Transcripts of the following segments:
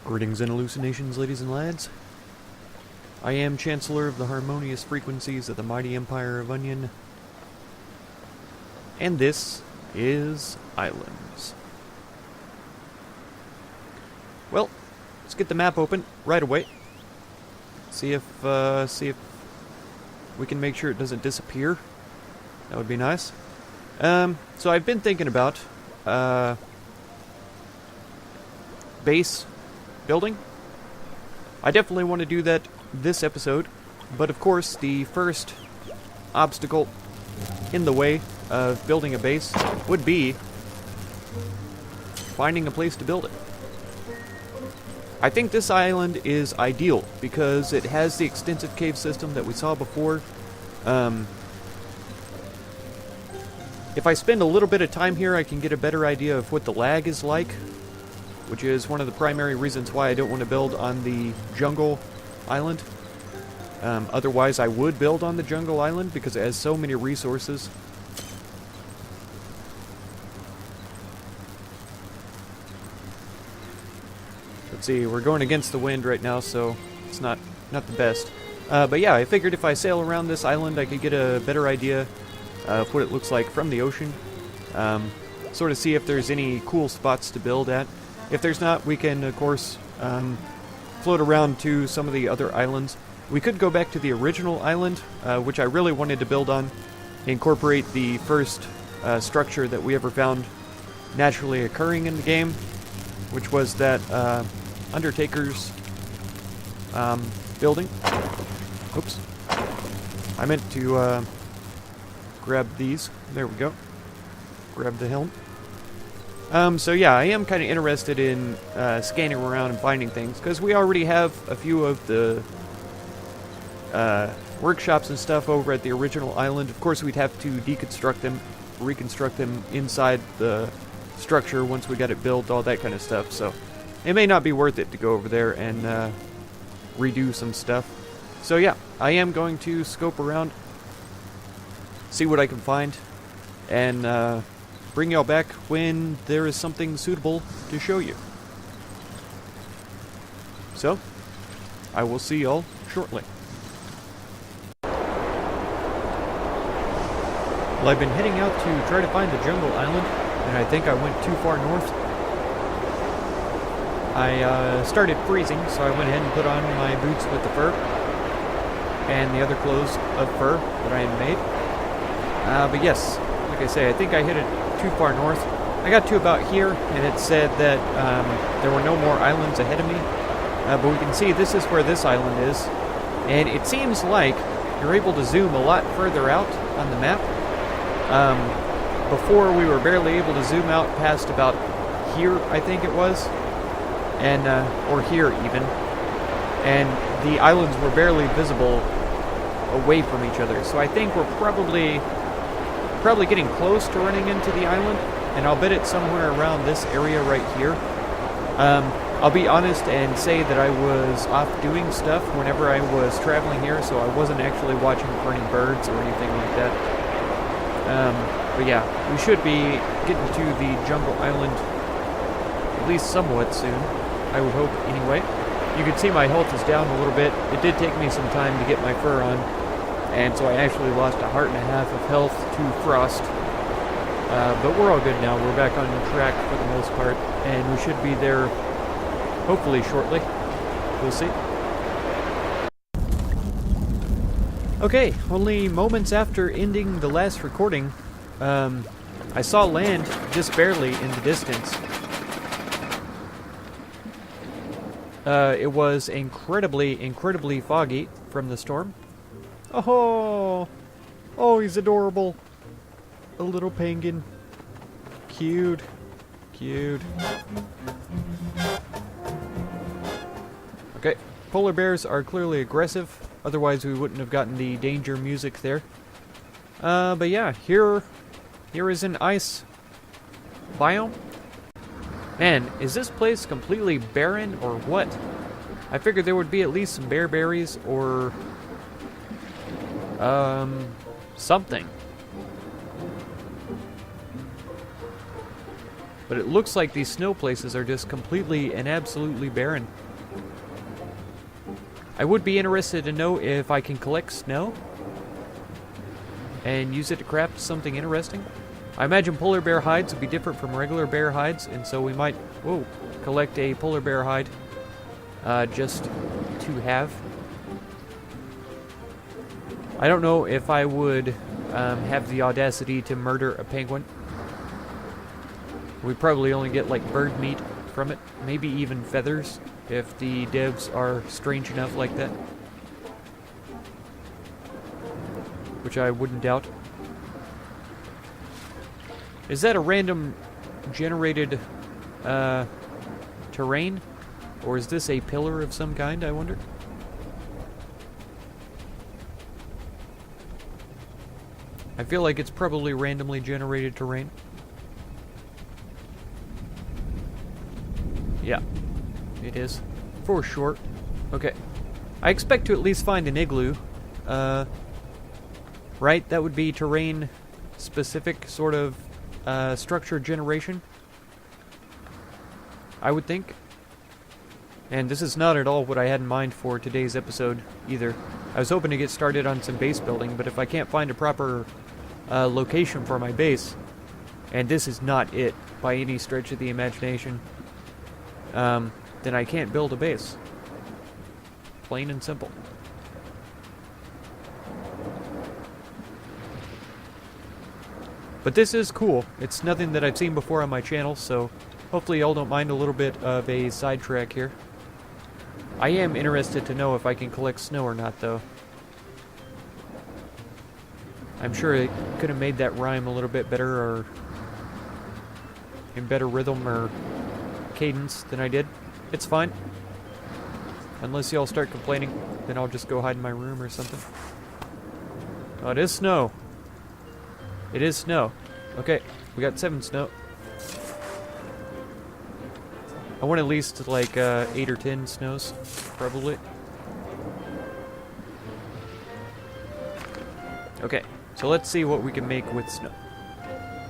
Greetings and hallucinations, ladies and lads. I am Chancellor of the harmonious frequencies of the mighty empire of Onion. And this is Ylands. Well, let's get the map open right away. See if we can make sure it doesn't disappear. That would be nice. So I've been thinking about base building. I definitely want to do that this episode, but of course the first obstacle in the way of building a base would be finding a place to build it. I think this island is ideal because it has the extensive cave system that we saw before. If I spend a little bit of time here, I can get a better idea of what the lag is like, which is one of the primary reasons why I don't want to build on the jungle island. Otherwise, I would build on the jungle island because it has so many resources. Let's see, we're going against the wind right now, so it's not the best. But yeah, I figured if I sail around this island, I could get a better idea of what it looks like from the ocean. Sort of see if there's any cool spots to build at. If there's not, we can, of course, float around to some of the other islands. We could go back to the original island, which I really wanted to build on, incorporate the first structure that we ever found naturally occurring in the game, which was that Undertaker's building. Oops. I meant to grab these. There we go. Grab the helm. So yeah, I am kind of interested in scanning around and finding things, because we already have a few of the workshops and stuff over at the original island. Of course, we'd have to deconstruct them, reconstruct them inside the structure once we got it built, all that kind of stuff. So it may not be worth it to go over there and redo some stuff. So yeah, I am going to scope around, see what I can find, and bring y'all back when there is something suitable to show you. So, I will see y'all shortly. Well, I've been heading out to try to find the jungle island, and I think I went too far north. I started freezing, so I went ahead and put on my boots with the fur, and the other clothes of fur that I had made. But yes, like I say, I think I hit it too far north. I got to about here, and it said that there were no more islands ahead of me. But we can see this is where this island is, and it seems like you're able to zoom a lot further out on the map. Before, we were barely able to zoom out past about here, I think it was, and or here even, and the islands were barely visible away from each other. So I think we're probably getting close to running into the island, and I'll bet it's somewhere around this area right here. I'll be honest and say that I was off doing stuff whenever I was traveling here, so I wasn't actually watching for any birds or anything like that. But yeah, we should be getting to the jungle island at least somewhat soon, I would hope anyway. You can see my health is down a little bit. It did take me some time to get my fur on, and so I actually lost 1.5 hearts of health to frost. But we're all good now. We're back on track for the most part, and we should be there hopefully shortly. We'll see. Okay, only moments after ending the last recording, I saw land just barely in the distance. It was incredibly foggy from the storm. Oh, he's adorable. A little penguin. Cute. Okay, polar bears are clearly aggressive. Otherwise, we wouldn't have gotten the danger music there. But yeah, here is an ice biome. Man, is this place completely barren or what? I figured there would be at least some bear berries or something. But it looks like these snow places are just completely and absolutely barren. I would be interested to know if I can collect snow and use it to craft something interesting. I imagine polar bear hides would be different from regular bear hides, and so we might, collect a polar bear hide just to have. I don't know if I would have the audacity to murder a penguin. We probably only get like bird meat from it, maybe even feathers, if the devs are strange enough like that. Which I wouldn't doubt. Is that a random generated terrain? Or is this a pillar of some kind, I wonder? I feel like it's probably randomly generated terrain. Yeah, it is. For sure. Okay. I expect to at least find an igloo. Right? That would be terrain-specific sort of structure generation, I would think. And this is not at all what I had in mind for today's episode, either. I was hoping to get started on some base building, but if I can't find a proper location for my base, and this is not it by any stretch of the imagination, then I can't build a base. Plain and simple. But this is cool. It's nothing that I've seen before on my channel, so hopefully y'all don't mind a little bit of a sidetrack here. I am interested to know if I can collect snow or not, though. I'm sure I could have made that rhyme a little bit better, or in better rhythm or cadence than I did. It's fine. Unless y'all start complaining, then I'll just go hide in my room or something. Oh, it is snow. It is snow. Okay, we got 7 snow. I want at least like 8 or 10 snows, probably. Okay, so let's see what we can make with snow.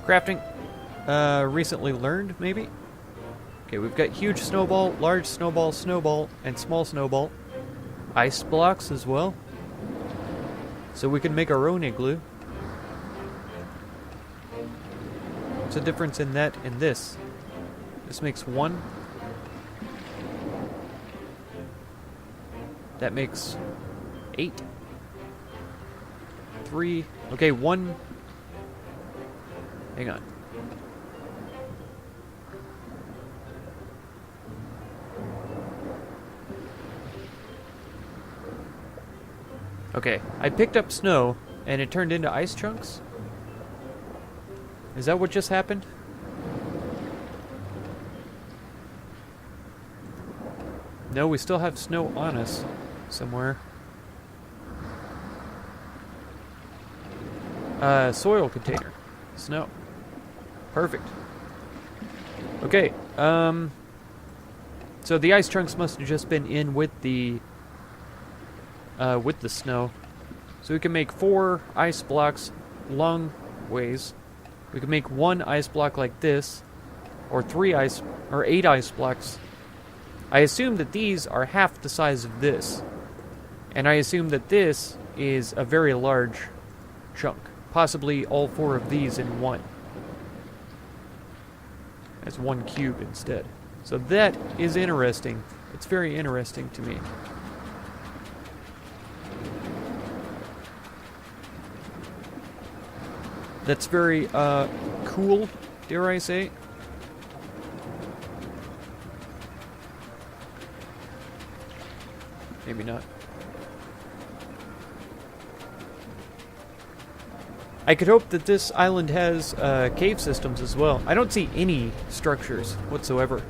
Crafting. Recently learned, maybe? Okay, we've got huge snowball, large snowball, snowball, and small snowball. Ice blocks as well. So we can make our own igloo. What's the difference in that and this? This makes 1. That makes 8. 3. Okay, 1. Hang on. Okay, I picked up snow, and it turned into ice chunks? Is that what just happened? No, we still have snow on us somewhere. Soil container. Snow. Perfect. Okay, so the ice chunks must have just been in with the snow. So we can make 4 ice blocks long ways. We can make 1 ice block like this, or 8 ice blocks. I assume that these are half the size of this, and I assume that this is a very large chunk, possibly all 4 of these in one, as 1 cube instead. So that is interesting. It's very interesting to me. That's very, cool, dare I say. Maybe not. I could hope that this island has, cave systems as well. I don't see any structures whatsoever.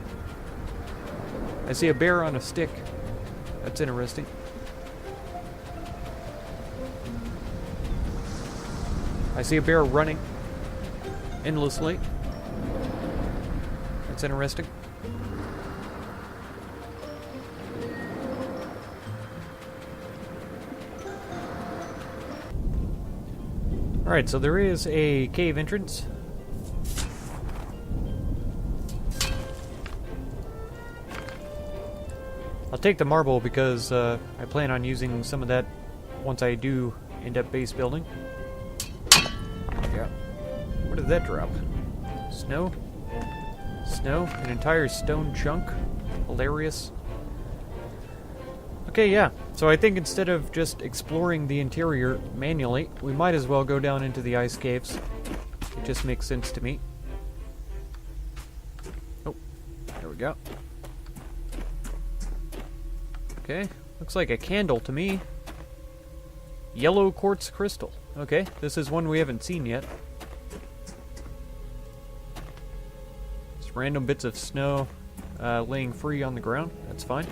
I see a bear on a stick. That's interesting. I see a bear running endlessly. That's interesting. Alright, so there is a cave entrance. I'll take the marble because I plan on using some of that once I do end up base building. Yeah. What did that drop? Snow? Snow? An entire stone chunk? Hilarious. Okay, yeah. So I think instead of just exploring the interior manually, we might as well go down into the ice caves. It just makes sense to me. Oh, there we go. Okay, looks like a candle to me. Yellow quartz crystal. Okay, this is one we haven't seen yet. Just random bits of snow laying free on the ground. That's fine.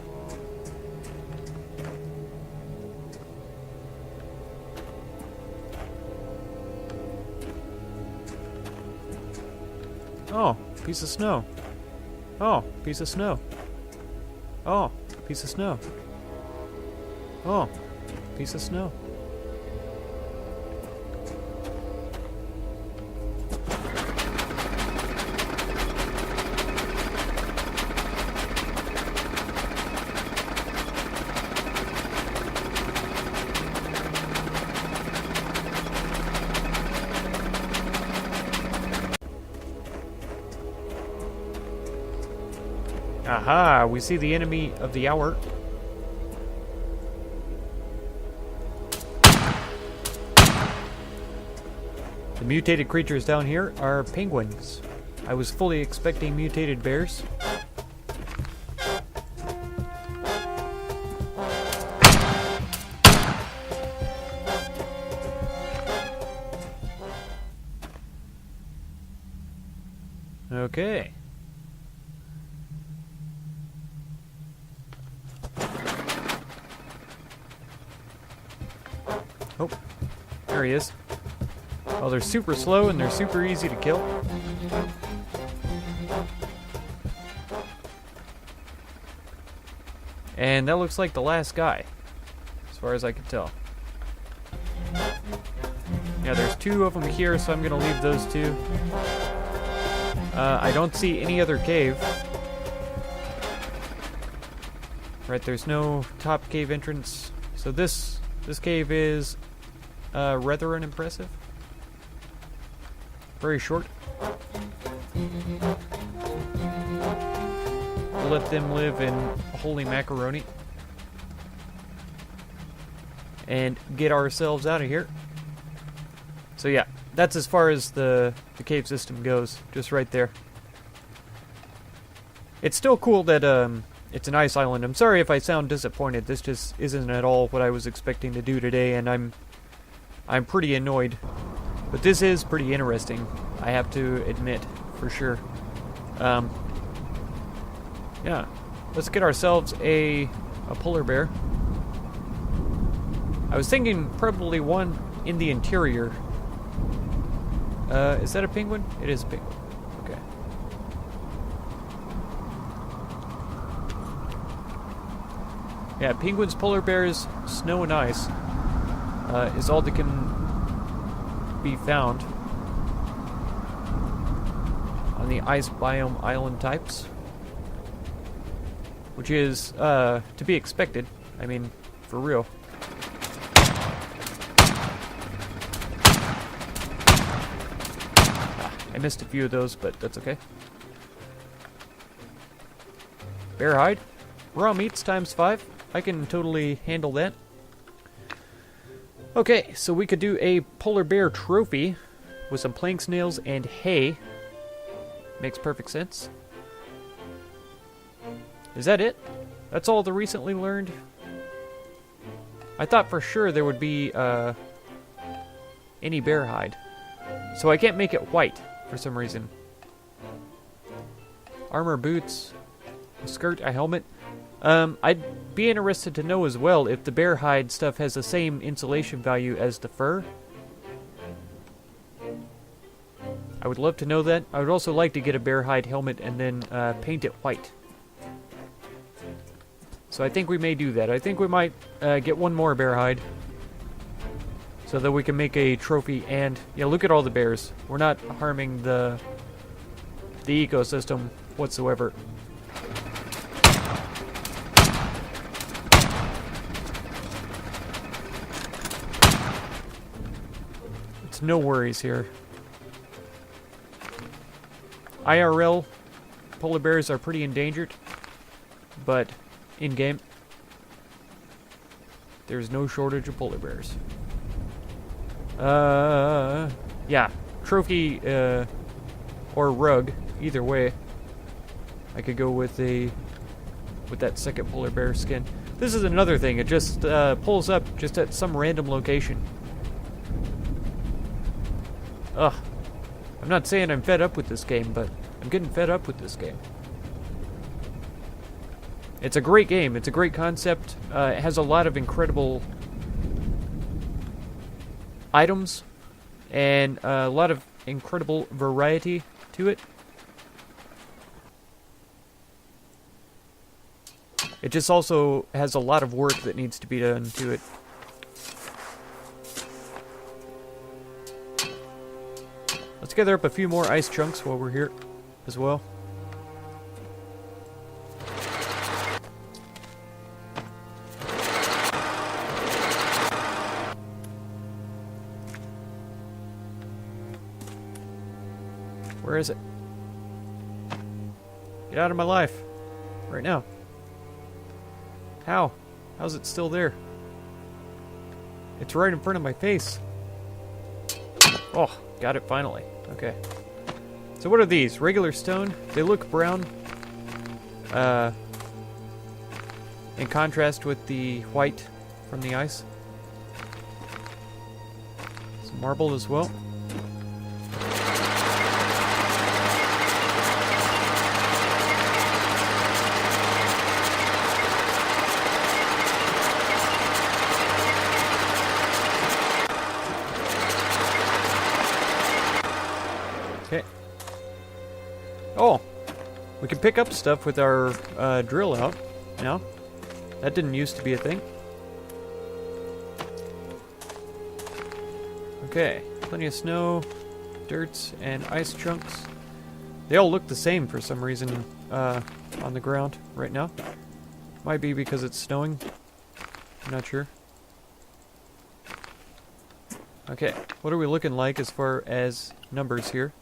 Oh, piece of snow. Oh, piece of snow. Oh, piece of snow. Oh, piece of snow. Aha, we see the enemy of the hour. The mutated creatures down here are penguins. I was fully expecting mutated bears. Okay. Oh, there he is. Oh, they're super slow and they're super easy to kill. And that looks like the last guy, as far as I can tell. Yeah, there's two of them here, so I'm gonna leave those two. I don't see any other cave. Right, there's no top cave entrance. So this cave is rather unimpressive. Very short. We'll let them live in holy macaroni. And get ourselves out of here. So yeah, that's as far as the cave system goes. Just right there. It's still cool that it's an ice island. I'm sorry if I sound disappointed. This just isn't at all what I was expecting to do today, and I'm pretty annoyed. But this is pretty interesting, I have to admit, for sure. Yeah, let's get ourselves a polar bear. I was thinking probably one in the interior. Is that a penguin? It is a penguin. Okay. Yeah, penguins, polar bears, snow and ice is all that can be found on the ice biome island types, which is to be expected. I mean, for real. I missed a few of those, but that's okay. Bear hide, raw meats ×5. I can totally handle that. Okay, so we could do a polar bear trophy with some planks, nails, and hay. Makes perfect sense. Is that it? That's all the recently learned? I thought for sure there would be any bear hide. So I can't make it white for some reason. Armor, boots, a skirt, a helmet. I'd be interested to know as well if the bear hide stuff has the same insulation value as the fur. I would love to know that. I would also like to get a bear hide helmet and then paint it white. So I think we may do that. I think we might get one more bear hide so that we can make a trophy. And yeah, look at all the bears. We're not harming the ecosystem whatsoever. no worries here. IRL, polar bears are pretty endangered, but in-game, there's no shortage of polar bears. Yeah, trophy, or rug, either way. I could go with that second polar bear skin. This is another thing, it just pulls up just at some random location. Ugh. I'm not saying I'm fed up with this game, but I'm getting fed up with this game. It's a great game. It's a great concept. It has a lot of incredible items and a lot of incredible variety to it. It just also has a lot of work that needs to be done to it. Let's gather up a few more ice chunks while we're here as well. Where is it? Get out of my life. Right now. How? How's it still there? It's right in front of my face. Oh, got it finally. Okay. So what are these? Regular stone. They look brown. In contrast with the white from the ice. Some marble as well. Oh, we can pick up stuff with our drill out now. That didn't used to be a thing. Okay, plenty of snow, dirt, and ice chunks. They all look the same for some reason on the ground right now. Might be because it's snowing. I'm not sure. Okay, what are we looking like as far as numbers here?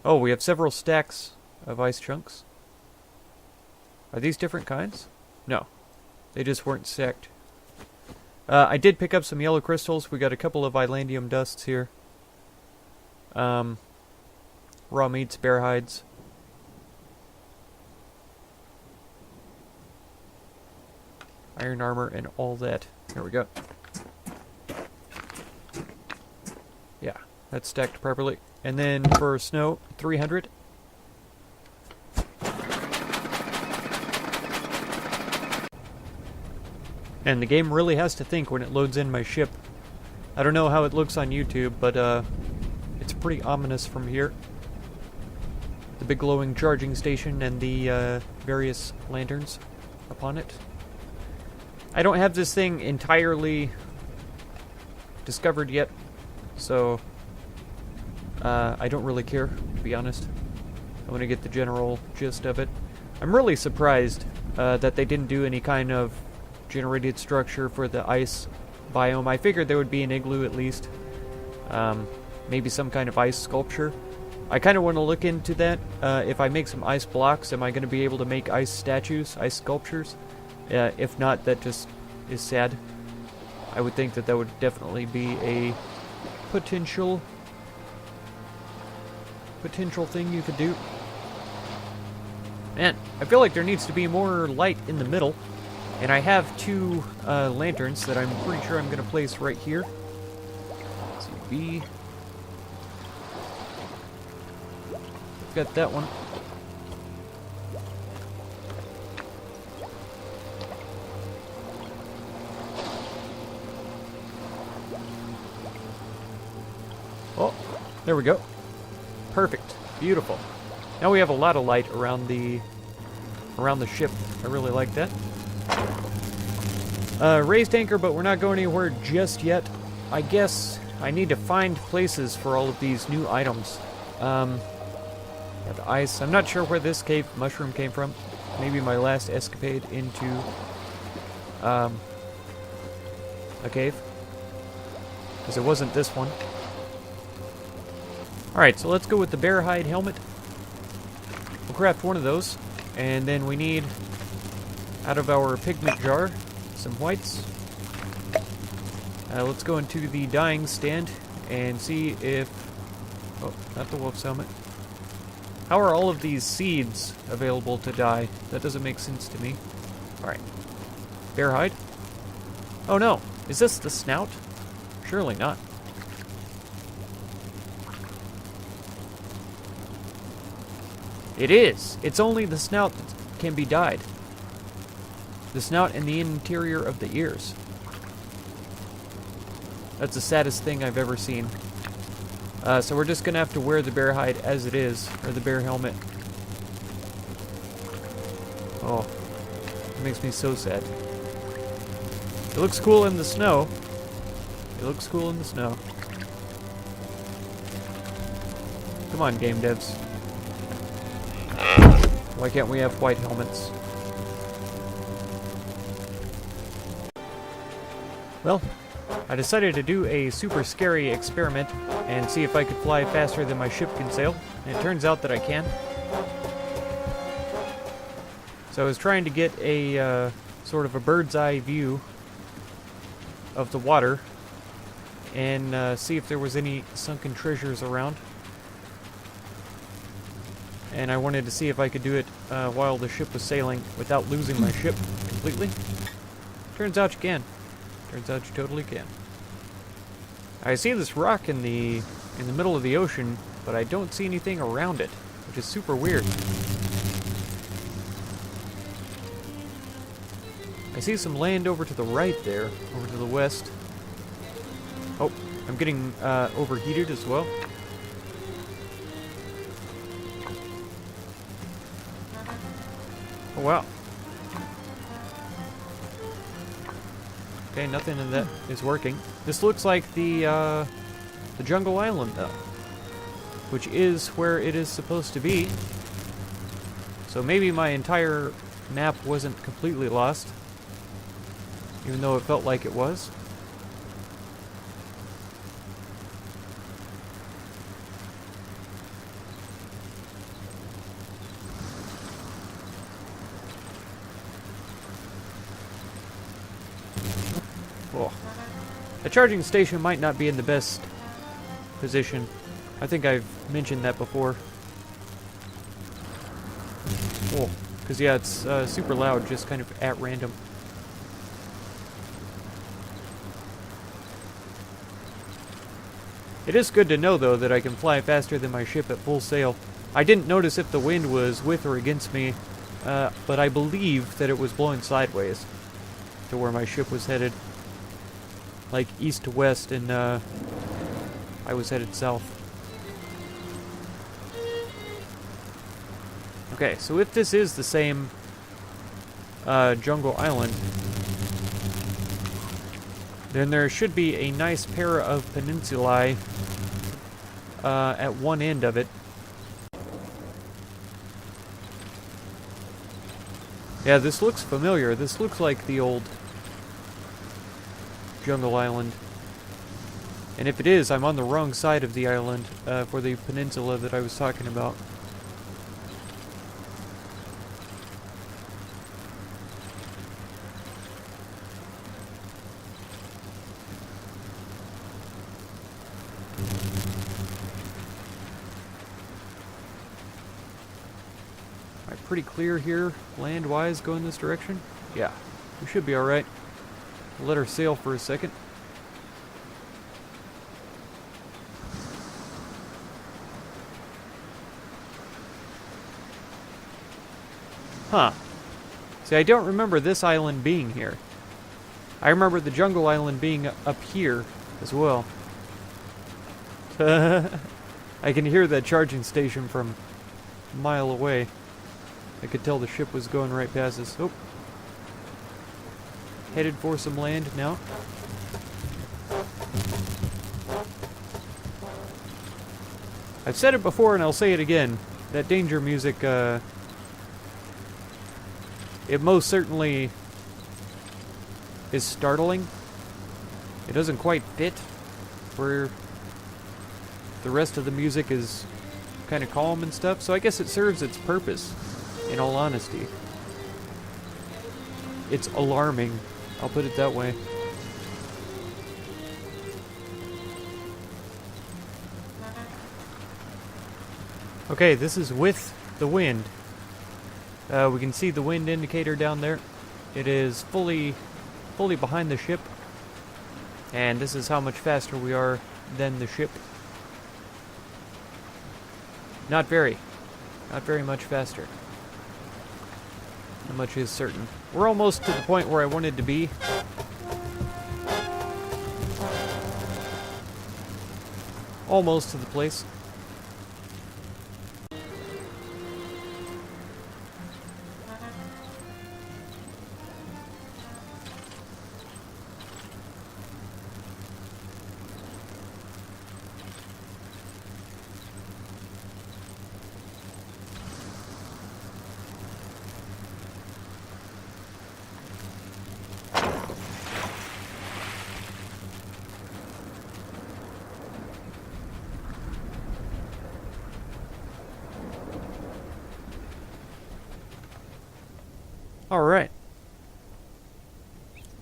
Oh, we have several stacks of ice chunks. Are these different kinds? No. They just weren't stacked. I did pick up some yellow crystals. We got a couple of Ylandium dusts here. Raw meats, bear hides. Iron armor and all that. There we go. Yeah, that's stacked properly. And then for snow, 300. And the game really has to think when it loads in my ship. I don't know how it looks on YouTube, but it's pretty ominous from here. The big glowing charging station and the various lanterns upon it. I don't have this thing entirely discovered yet, so I don't really care, to be honest. I want to get the general gist of it. I'm really surprised that they didn't do any kind of generated structure for the ice biome. I figured there would be an igloo at least. Maybe some kind of ice sculpture. I kind of want to look into that. If I make some ice blocks, am I going to be able to make ice statues, ice sculptures? If not, that just is sad. I would think that that would definitely be a potential thing you could do. Man, I feel like there needs to be more light in the middle. And I have two lanterns that I'm pretty sure I'm going to place right here. Let's see, B. I've got that one. Oh, there we go. Perfect. Beautiful. Now we have a lot of light around the ship. I really like that. Raised anchor, but we're not going anywhere just yet. I guess I need to find places for all of these new items. Got the ice. I'm not sure where this cave mushroom came from. Maybe my last escapade into a cave. Because it wasn't this one. Alright, so let's go with the bear hide helmet. We'll craft one of those. And then we need, out of our pigment jar, some whites. Let's go into the dyeing stand and see if... Oh, not the wolf's helmet. How are all of these seeds available to dye? That doesn't make sense to me. Alright. Bear hide? Oh no! Is this the snout? Surely not. It is! It's only the snout that can be dyed. The snout and the interior of the ears. That's the saddest thing I've ever seen. So we're just gonna have to wear the bear hide as it is, or the bear helmet. Oh, it makes me so sad. It looks cool in the snow. It looks cool in the snow. Come on, game devs. Why can't we have white helmets? Well, I decided to do a super scary experiment and see if I could fly faster than my ship can sail. And it turns out that I can. So I was trying to get a sort of a bird's eye view of the water and see if there was any sunken treasures around. And I wanted to see if I could do it while the ship was sailing without losing my ship completely. Turns out you can. Turns out you totally can. I see this rock in the middle of the ocean, but I don't see anything around it, which is super weird. I see some land over to the right there, over to the west. Oh, I'm getting overheated as well. Oh wow. Okay, nothing in that is working. This looks like the jungle island, though, which is where it is supposed to be. So maybe my entire map wasn't completely lost, even though it felt like it was. Oh. The charging station might not be in the best position. I think I've mentioned that before. Oh, because yeah, it's super loud, just kind of at random. It is good to know, though, that I can fly faster than my ship at full sail. I didn't notice if the wind was with or against me, but I believe that it was blowing sideways to where my ship was headed. Like east to west, and I was headed south. Okay, so if this is the same jungle island, then there should be a nice pair of peninsulae at one end of it. Yeah, this looks familiar. This looks like the old jungle island. And if it is, I'm on the wrong side of the island for the peninsula that I was talking about. Alright, pretty clear here, land-wise, going this direction. Yeah, we should be alright. Let her sail for a second. Huh. See, I don't remember this island being here. I remember the jungle island being up here as well. I can hear that charging station from a mile away. I could tell the ship was going right past us. Oh. Headed for some land now. I've said it before and I'll say it again. That danger music, it most certainly is startling. It doesn't quite fit where The rest of the music is kind of calm and stuff, so I guess it serves its purpose, in all honesty. It's alarming, I'll put it that way. Okay, this is with the wind. We can see the wind indicator down there. It is fully behind the ship. And this is how much faster we are than the ship. Not very much faster. That much is certain. We're almost to the point where I wanted to be. Almost to the place. Alright.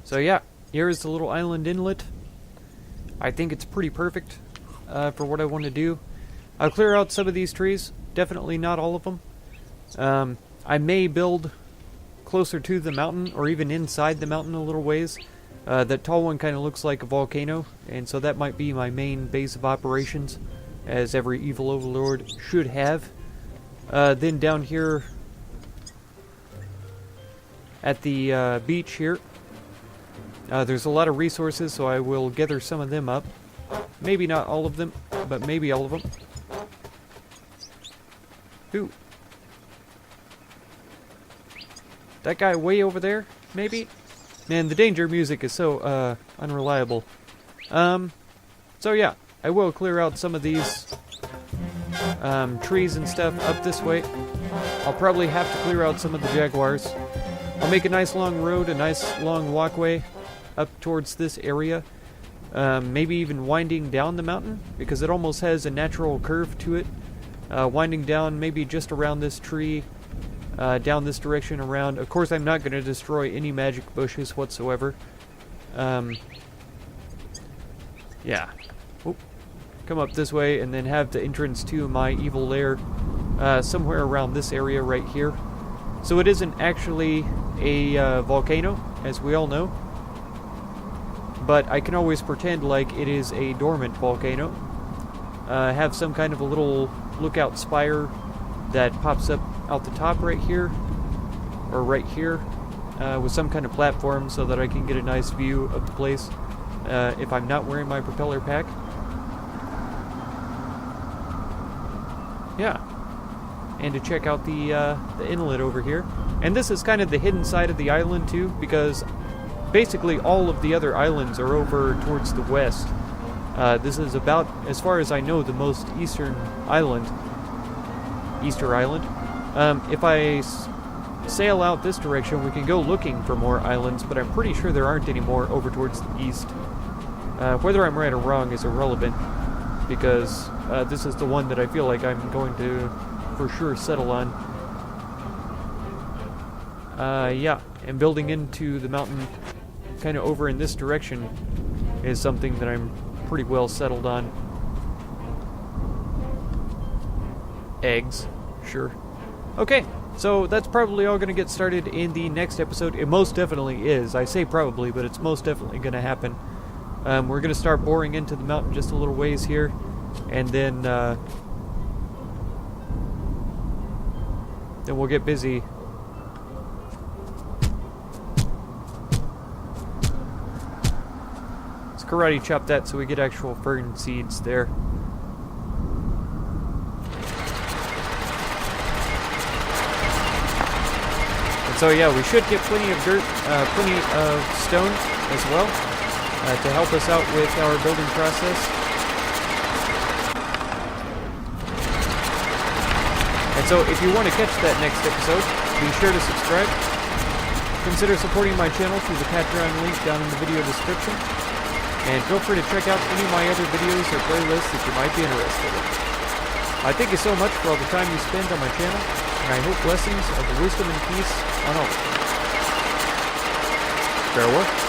So yeah, here's the little island inlet. I think it's pretty perfect for what I want to do. I'll clear out some of these trees. Definitely not all of them. I may build closer to the mountain, or even inside the mountain a little ways. That tall one kind of looks like a volcano, and so that might be my main base of operations, as every evil overlord should have. Then down here at the beach here, there's a lot of resources, so I will gather some of them up. Maybe not all of them, but maybe all of them. Who? That guy way over there, maybe? Man, the danger music is so unreliable. So yeah, I will clear out some of these trees and stuff up this way. I'll probably have to clear out some of the jaguars. I'll make a nice long road, a nice long walkway up towards this area. Maybe even winding down the mountain, because it almost has a natural curve to it. Winding down maybe just around this tree, down this direction around. Of course, I'm not going to destroy any magic bushes whatsoever. Yeah. Oop. Come up this way and then have the entrance to my evil lair somewhere around this area right here. So it isn't actually a volcano, as we all know. But I can always pretend like it is a dormant volcano. Have some kind of a little lookout spire that pops up out the top right here, or right here, with some kind of platform so that I can get a nice view of the place if I'm not wearing my propeller pack. Yeah. And to check out the inlet over here. And this is kind of the hidden side of the island too, because basically all of the other islands are over towards the west. This is about, as far as I know, the most eastern island. Easter Island. If I sail out this direction, we can go looking for more islands, but I'm pretty sure there aren't any more over towards the east. Whether I'm right or wrong is irrelevant, because this is the one that I feel like I'm going to for sure settle on. Yeah, and building into the mountain kind of over in this direction is something that I'm pretty well settled on. Eggs, sure. Okay, so that's probably all going to get started in the next episode. It most definitely is. I say probably, but it's most definitely going to happen. We're going to start boring into the mountain just a little ways here, and then we'll get busy. Let's karate chop that so we get actual fern seeds there. So yeah, we should get plenty of dirt, plenty of stone as well, to help us out with our building process. And so if you want to catch that next episode, be sure to subscribe. Consider supporting my channel through the Patreon link down in the video description. And feel free to check out any of my other videos or playlists that you might be interested in. I thank you so much for all the time you spend on my channel, and I hope blessings of wisdom and peace on all. Farewell.